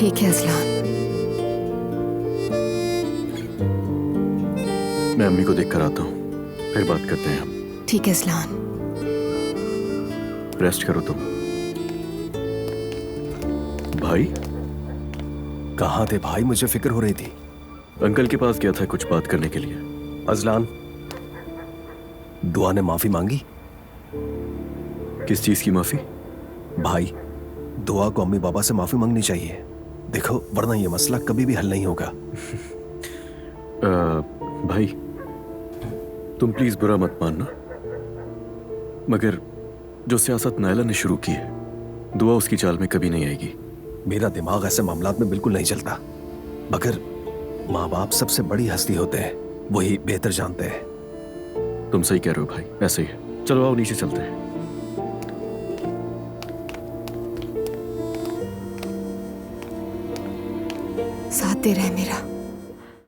ठीक है अजलान। मैं अम्मी को देख कर आता हूँ, फिर बात करते हैं हम। ठीक है अजलान। रेस्ट करो तुम। भाई कहाँ थे भाई? मुझे फिक्र हो रही थी। अंकल के पास गया था कुछ बात करने के लिए। अजलान, दुआ ने माफी मांगी? किस चीज की माफी? भाई, दुआ को अम्मी बाबा से माफी मांगनी चाहिए। देखो, वरना यह मसला कभी भी हल नहीं होगा। भाई तुम प्लीज बुरा मत मानना, मगर जो सियासत नायला ने शुरू की है, दुआ उसकी चाल में कभी नहीं आएगी। मेरा दिमाग ऐसे मामलात में बिल्कुल नहीं चलता। मगर माँ बाप सबसे बड़ी हस्ती होते हैं, वही बेहतर जानते हैं। तुम सही कह रहे हो भाई, ऐसे ही है। चलो आओ नीचे चलते हैं। साथ दे रहा है मेरा।